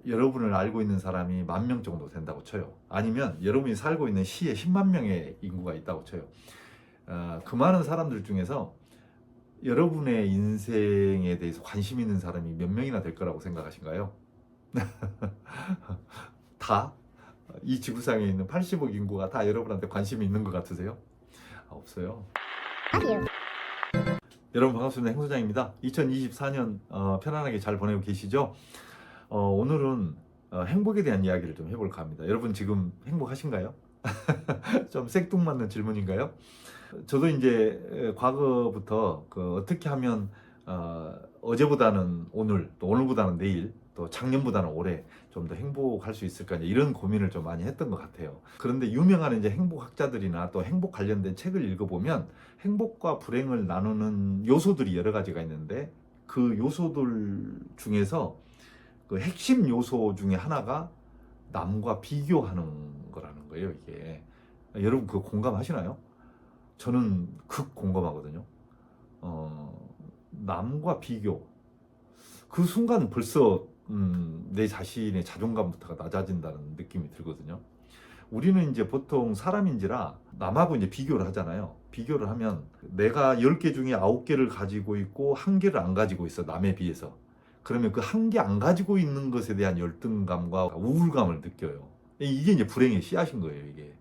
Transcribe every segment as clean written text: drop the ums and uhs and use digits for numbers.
여러분을 알고 있는 사람이 10,000명 정도 된다고 쳐요. 아니면 여러분이 살고 있는 시에 10만 명의 인구가 있다고 쳐요. 그 많은 사람들 중에서 여러분의 인생에 대해서 관심 있는 사람이 몇 명이나 될 거라고 생각하신가요? 다? 이 지구상에 있는 80억 인구가 다 여러분한테 관심이 있는 것 같으세요? 없어요. 여러분 반갑습니다. 행소장입니다. 2024년 편안하게 잘 보내고 계시죠? 오늘은 행복에 대한 이야기를 좀 해볼까 합니다. 여러분 지금 행복하신가요? 좀 생뚱맞는 질문인가요? 저도 이제 과거부터 어떻게 하면 어제보다는 오늘, 또 오늘보다는 내일, 또 작년보다는 올해 좀 더 행복할 수 있을까 이런 고민을 좀 많이 했던 것 같아요. 그런데 유명한 이제 행복학자들이나 또 행복 관련된 책을 읽어보면 행복과 불행을 나누는 요소들이 여러 가지가 있는데 그 요소들 중에서 그 핵심 요소 중에 하나가 남과 비교하는 거라는 거예요, 이게. 여러분 그거 공감하시나요? 저는 극 공감하거든요. 남과 비교. 그 순간 벌써 내 자신의 자존감부터가 낮아진다는 느낌이 들거든요. 우리는 이제 보통 사람인지라 남하고 이제 비교를 하잖아요. 비교를 하면 내가 10개 중에 9개를 가지고 있고 1개를 안 가지고 있어, 남에 비해서. 그러면 그 1개 안 가지고 있는 것에 대한 열등감과 우울감을 느껴요. 이게 이제 불행의 씨앗인 거예요, 이게.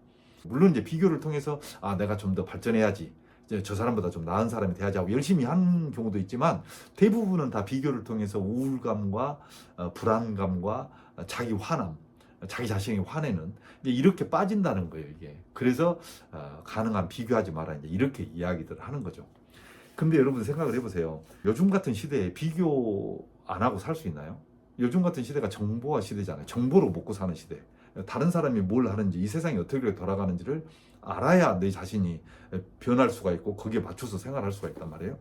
물론 이제 비교를 통해서 내가 좀 더 발전해야지, 이제 저 사람보다 좀 나은 사람이 돼야지 하고 열심히 한 경우도 있지만 대부분은 다 비교를 통해서 우울감과 불안감과 자기 화남, 자기 자신이 화내는 이제 이렇게 빠진다는 거예요, 이게. 그래서 가능한 비교하지 마라, 이제 이렇게 이야기들을 하는 거죠. 근데 여러분 생각을 해보세요. 요즘 같은 시대에 비교 안 하고 살 수 있나요? 요즘 같은 시대가 정보화 시대잖아요. 정보로 먹고 사는 시대. 다른 사람이 뭘 하는지, 이 세상이 어떻게 돌아가는지를 알아야 내 자신이 변할 수가 있고 거기에 맞춰서 생활할 수가 있단 말이에요.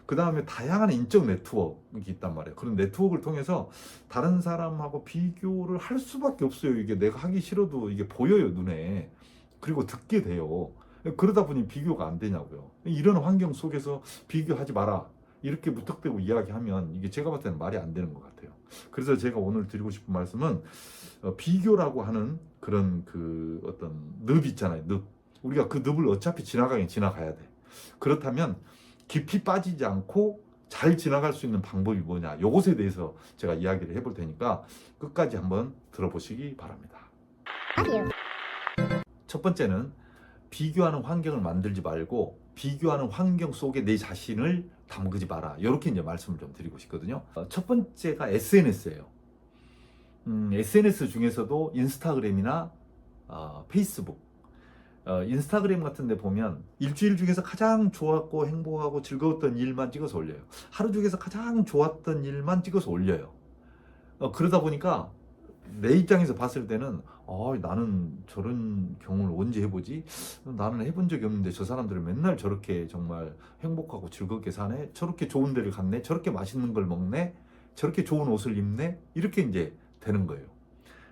그 다음에 다양한 인적 네트워크가 있단 말이에요. 그런 네트워크를 통해서 다른 사람하고 비교를 할 수밖에 없어요. 이게 내가 하기 싫어도 이게 보여요, 눈에. 그리고 듣게 돼요. 그러다 보니 비교가 안 되냐고요. 이런 환경 속에서 비교하지 마라, 이렇게 무턱대고 이야기하면 이게 제가 봤을 때는 말이 안 되는 것 같아요. 그래서 제가 오늘 드리고 싶은 말씀은 비교라고 하는 그런 그 어떤 늪 있잖아요. 늪. 우리가 그 늪을 어차피 지나가긴 지나가야 돼. 그렇다면 깊이 빠지지 않고 잘 지나갈 수 있는 방법이 뭐냐, 요것에 대해서 제가 이야기를 해볼 테니까 끝까지 한번 들어보시기 바랍니다. 첫 번째는 비교하는 환경을 만들지 말고 비교하는 환경 속에 내 자신을 담그지 마라, 이렇게 이제 말씀을 좀 드리고 싶거든요. 첫 번째가 SNS예요. SNS 중에서도 인스타그램이나 페이스북, 인스타그램 같은 데 보면 일주일 중에서 가장 좋았고 행복하고 즐거웠던 일만 찍어서 올려요. 하루 중에서 가장 좋았던 일만 찍어서 올려요. 그러다 보니까 내 입장에서 봤을 때는 나는 저런 경험을 언제 해보지? 나는 해본 적이 없는데 저 사람들은 맨날 저렇게 정말 행복하고 즐겁게 사네? 저렇게 좋은 데를 갔네? 저렇게 맛있는 걸 먹네? 저렇게 좋은 옷을 입네? 이렇게 이제 되는 거예요.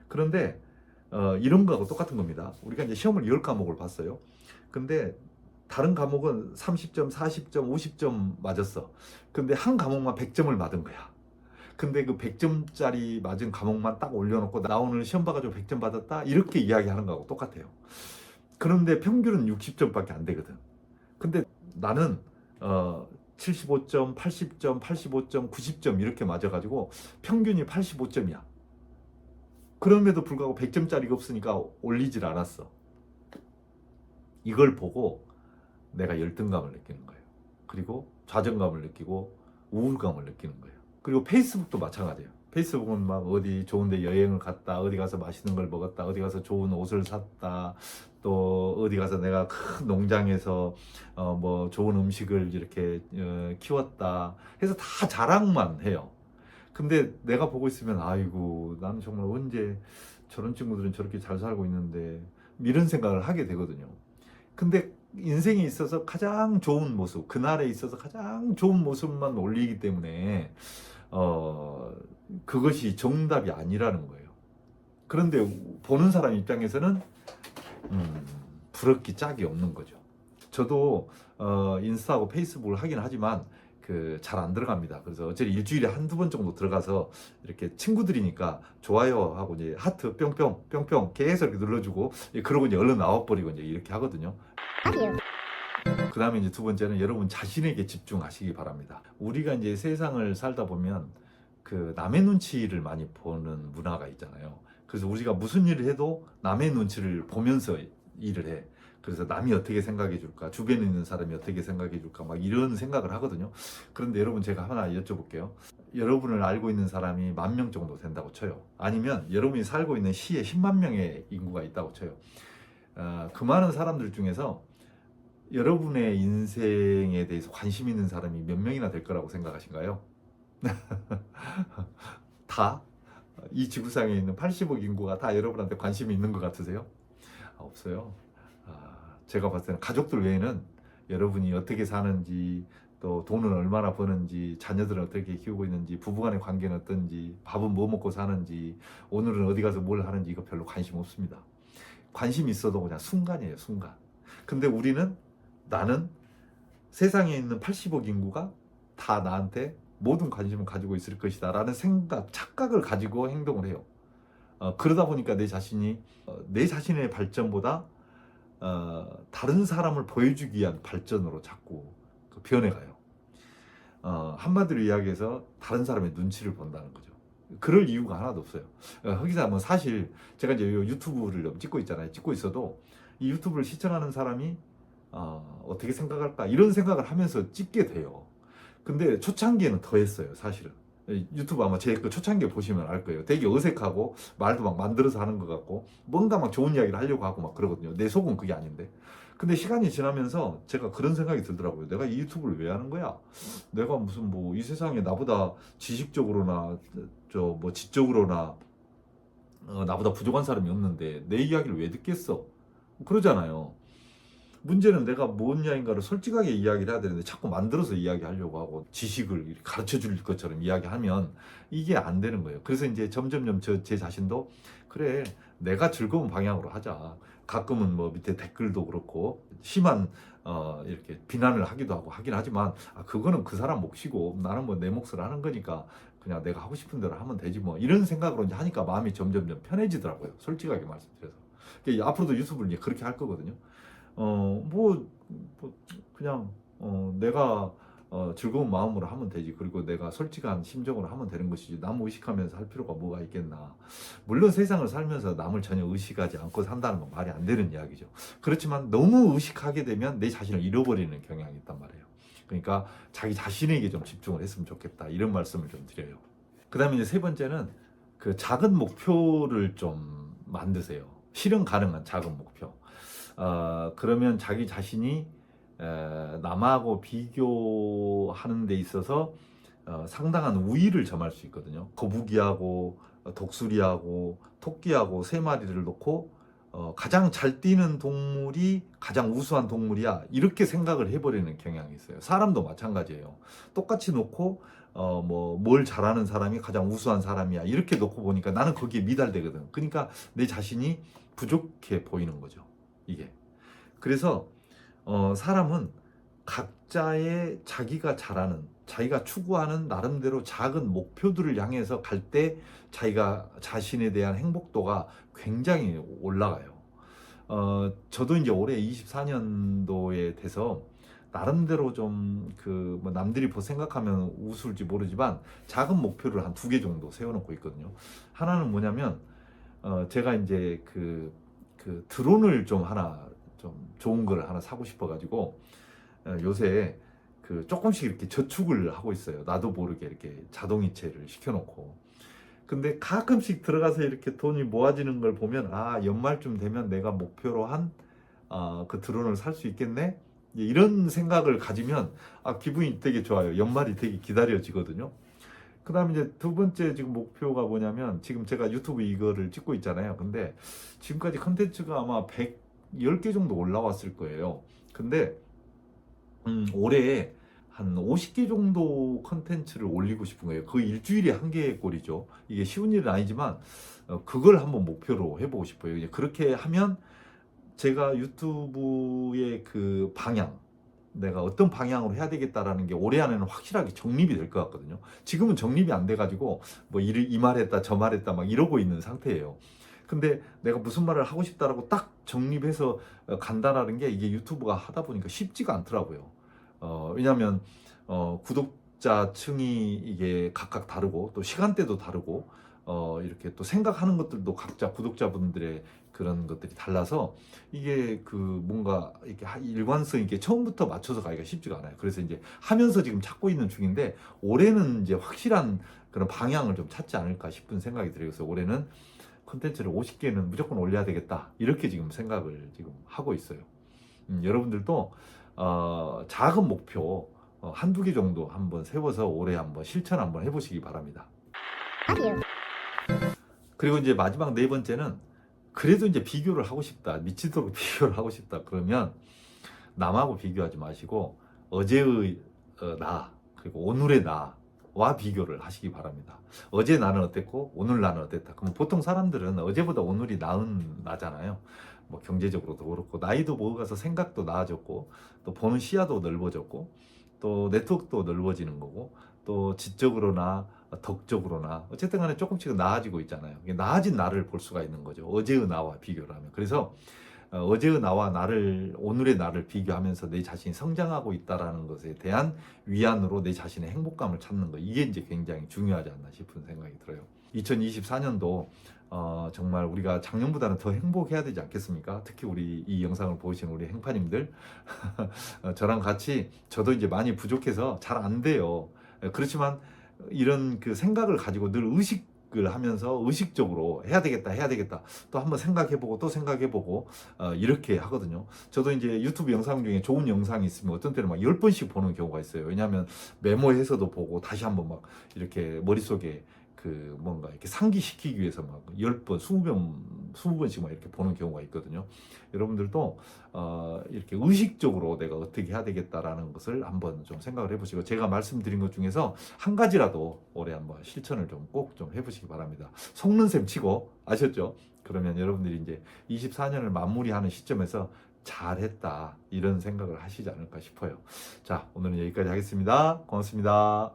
그런데 이런 거하고 똑같은 겁니다. 우리가 이제 시험을 10과목을 봤어요. 근데 다른 과목은 30점, 40점, 50점 맞았어. 근데 한 과목만 100점을 맞은 거야. 근데 그 100점짜리 맞은 과목만 딱 올려놓고 나 오늘 시험 봐가지고 100점 받았다, 이렇게 이야기하는 거하고 똑같아요. 그런데 평균은 60점밖에 안 되거든. 근데 나는 75점, 80점, 85점, 90점 이렇게 맞아가지고 평균이 85점이야. 그럼에도 불구하고 100점짜리가 없으니까 올리질 않았어. 이걸 보고 내가 열등감을 느끼는 거예요. 그리고 좌절감을 느끼고 우울감을 느끼는 거예요. 그리고 페이스북도 마찬가지예요. 페이스북은 막 어디 좋은데 여행을 갔다, 어디 가서 맛있는 걸 먹었다, 어디 가서 좋은 옷을 샀다, 또 어디 가서 내가 큰 농장에서 뭐 좋은 음식을 이렇게 키웠다 해서 다 자랑만 해요. 근데 내가 보고 있으면 아이고, 나는 정말 언제 저런 친구들은 저렇게 잘 살고 있는데, 이런 생각을 하게 되거든요. 근데 인생에 있어서 가장 좋은 모습, 그날에 있어서 가장 좋은 모습만 올리기 때문에 그것이 정답이 아니라는 거예요. 그런데 보는 사람 입장에서는 부럽기 짝이 없는 거죠. 저도 인스타하고 페이스북을 하긴 하지만 잘 안 들어갑니다. 그래서 어차피 일주일에 한두 번 정도 들어가서 이렇게 친구들이니까 좋아요 하고 이제 하트 뿅뿅 뿅뿅 계속 이렇게 눌러주고 그러고 이제 얼른 나와버리고 이제 이렇게 하거든요. 그 다음에 이제 두 번째는 여러분 자신에게 집중하시기 바랍니다. 우리가 이제 세상을 살다 보면 그 남의 눈치를 많이 보는 문화가 있잖아요. 그래서 우리가 무슨 일을 해도 남의 눈치를 보면서 일을 해. 그래서 남이 어떻게 생각해 줄까? 주변에 있는 사람이 어떻게 생각해 줄까? 막 이런 생각을 하거든요. 그런데 여러분 제가 하나 여쭤볼게요. 여러분을 알고 있는 사람이 10,000명 정도 된다고 쳐요. 아니면 여러분이 살고 있는 시에 10만 명의 인구가 있다고 쳐요. 그 많은 사람들 중에서 여러분의 인생에 대해서 관심 있는 사람이 몇 명이나 될 거라고 생각하신가요? 다? 이 지구상에 있는 80억 인구가 다 여러분한테 관심이 있는 것 같으세요? 없어요. 제가 봤을 때는 가족들 외에는 여러분이 어떻게 사는지, 또 돈은 얼마나 버는지, 자녀들은 어떻게 키우고 있는지, 부부간의 관계는 어떤지, 밥은 뭐 먹고 사는지, 오늘은 어디 가서 뭘 하는지 이거 별로 관심 없습니다. 관심 있어도 그냥 순간이에요, 순간. 근데 나는 세상에 있는 80억 인구가 다 나한테 모든 관심을 가지고 있을 것이다 라는 착각을 가지고 행동을 해요. 그러다 보니까 내 자신의 발전보다 다른 사람을 보여주기 위한 발전으로 자꾸 변해가요. 한마디로 이야기해서 다른 사람의 눈치를 본다는 거죠. 그럴 이유가 하나도 없어요. 거기서 뭐 사실 제가 이제 유튜브를 찍고 있잖아요. 찍고 있어도 이 유튜브를 시청하는 사람이 어떻게 생각할까 이런 생각을 하면서 찍게 돼요. 근데 초창기에는 더 했어요, 사실은. 유튜브 아마 제 그 초창기에 보시면 알 거예요. 되게 어색하고 말도 막 만들어서 하는 것 같고 뭔가 막 좋은 이야기를 하려고 하고 막 그러거든요. 내 속은 그게 아닌데. 근데 시간이 지나면서 제가 그런 생각이 들더라고요. 내가 이 유튜브를 왜 하는 거야? 내가 무슨 뭐 이 세상에 나보다 지식적으로나 저 뭐 지적으로나 나보다 부족한 사람이 없는데 내 이야기를 왜 듣겠어? 그러잖아요. 문제는 내가 뭔 이야기인가를 솔직하게 이야기를 해야 되는데 자꾸 만들어서 이야기하려고 하고 지식을 가르쳐 줄 것처럼 이야기하면 이게 안 되는 거예요. 그래서 이제 점점점 제 자신도 그래, 내가 즐거운 방향으로 하자. 가끔은 뭐 밑에 댓글도 그렇고 심한 이렇게 비난을 하기도 하고 하긴 하지만 그거는 그 사람 몫이고 나는 뭐 내 몫을 하는 거니까 그냥 내가 하고 싶은 대로 하면 되지 뭐 이런 생각으로 이제 하니까 마음이 점점점 편해지더라고요. 솔직하게 말씀드려서. 앞으로도 유튜브를 이제 그렇게 할 거거든요. 그냥, 내가, 즐거운 마음으로 하면 되지. 그리고 내가 솔직한 심정으로 하면 되는 것이지. 남 의식하면서 할 필요가 뭐가 있겠나. 물론 세상을 살면서 남을 전혀 의식하지 않고 산다는 건 말이 안 되는 이야기죠. 그렇지만 너무 의식하게 되면 내 자신을 잃어버리는 경향이 있단 말이에요. 그러니까 자기 자신에게 좀 집중을 했으면 좋겠다. 이런 말씀을 좀 드려요. 그 다음에 이제 세 번째는 그 작은 목표를 좀 만드세요. 실현 가능한 작은 목표. 그러면 자기 자신이 남하고 비교하는 데 있어서 상당한 우위를 점할 수 있거든요. 거북이하고 독수리하고 토끼하고 세 마리를 놓고 가장 잘 뛰는 동물이 가장 우수한 동물이야 이렇게 생각을 해버리는 경향이 있어요. 사람도 마찬가지예요. 똑같이 놓고 뭘 잘하는 사람이 가장 우수한 사람이야 이렇게 놓고 보니까 나는 거기에 미달되거든. 그러니까 내 자신이 부족해 보이는 거죠. 이게. 그래서 사람은 각자의 자기가 잘하는, 자기가 추구하는 나름대로 작은 목표들을 향해서 갈 때 자기가 자신에 대한 행복도가 굉장히 올라가요. 저도 이제 올해 24년도에 돼서 나름대로 좀 뭐 남들이 생각하면 우스울지 모르지만 작은 목표를 한 2개 정도 세워놓고 있거든요. 하나는 뭐냐면 제가 이제 그 드론을 좀 좋은 걸 하나 사고 싶어가지고 요새 조금씩 이렇게 저축을 하고 있어요. 나도 모르게 이렇게 자동이체를 시켜놓고. 근데 가끔씩 들어가서 이렇게 돈이 모아지는 걸 보면 연말쯤 되면 내가 목표로 한 그 드론을 살 수 있겠네? 이런 생각을 가지면 기분이 되게 좋아요. 연말이 되게 기다려지거든요. 그 다음에 이제 두 번째 지금 목표가 뭐냐면 지금 제가 유튜브 이거를 찍고 있잖아요. 근데 지금까지 컨텐츠가 아마 110개 정도 올라왔을 거예요. 근데 올해 한 50개 정도 컨텐츠를 올리고 싶은 거예요. 그 일주일에 한 개의 꼴이죠. 이게 쉬운 일은 아니지만 그걸 한번 목표로 해보고 싶어요. 그렇게 하면 제가 유튜브의 그 방향, 내가 어떤 방향으로 해야 되겠다라는 게 올해 안에는 확실하게 정립이 될 것 같거든요. 지금은 정립이 안 돼가지고 뭐 이 말했다 저 말했다 막 이러고 있는 상태예요. 근데 내가 무슨 말을 하고 싶다라고 딱 정립해서 간다라는 게 이게 유튜브가 하다 보니까 쉽지가 않더라고요. 왜냐하면 구독자층이 이게 각각 다르고 또 시간대도 다르고 이렇게 또 생각하는 것들도 각자 구독자분들의 그런 것들이 달라서 이게 그 뭔가 이렇게 일관성 있게 처음부터 맞춰서 가기가 쉽지가 않아요. 그래서 이제 하면서 지금 찾고 있는 중인데 올해는 이제 확실한 그런 방향을 좀 찾지 않을까 싶은 생각이 들어요. 그래서 올해는 콘텐츠를 50개는 무조건 올려야 되겠다 이렇게 지금 생각을 지금 하고 있어요. 여러분들도 작은 목표 한두 개 정도 한번 세워서 올해 한번 실천 한번 해보시기 바랍니다. 그리고 이제 마지막 네 번째는 그래도 이제 비교를 하고 싶다, 미치도록 비교를 하고 싶다 그러면 남하고 비교하지 마시고 어제의 나 그리고 오늘의 나와 비교를 하시기 바랍니다. 어제 나는 어땠고 오늘 나는 어땠다. 그럼 보통 사람들은 어제보다 오늘이 나은 나잖아요. 뭐 경제적으로도 그렇고 나이도 먹어가서 생각도 나아졌고 또 보는 시야도 넓어졌고 또 네트워크도 넓어지는 거고 또 지적으로나 덕적으로나 어쨌든 간에 조금씩은 나아지고 있잖아요. 나아진 나를 볼 수가 있는 거죠. 어제의 나와 비교를 하면. 그래서 어제의 나와 나를 오늘의 나를 비교하면서 내 자신이 성장하고 있다라는 것에 대한 위안으로 내 자신의 행복감을 찾는 거 이게 이제 굉장히 중요하지 않나 싶은 생각이 들어요. 2024년도 정말 우리가 작년보다는 더 행복해야 되지 않겠습니까? 특히 우리 이 영상을 보시는 우리 행파님들 저랑 같이 저도 이제 많이 부족해서 잘 안 돼요. 그렇지만 이런 그 생각을 가지고 늘 의식을 하면서 의식적으로 해야 되겠다 또 한번 생각해보고 또 생각해보고 이렇게 하거든요. 저도 이제 유튜브 영상 중에 좋은 영상이 있으면 어떤 때는 막 10번씩 보는 경우가 있어요. 왜냐하면 메모해서도 보고 다시 한번 막 이렇게 머릿속에 그 뭔가 이렇게 상기시키기 위해서 막 10번, 20번씩 막 이렇게 보는 경우가 있거든요. 여러분들도 이렇게 의식적으로 내가 어떻게 해야 되겠다라는 것을 한번 좀 생각을 해보시고 제가 말씀드린 것 중에서 한 가지라도 올해 한번 실천을 좀 꼭 좀 해보시기 바랍니다. 속는 셈 치고 아셨죠? 그러면 여러분들이 이제 24년을 마무리하는 시점에서 잘했다 이런 생각을 하시지 않을까 싶어요. 자, 오늘은 여기까지 하겠습니다. 고맙습니다.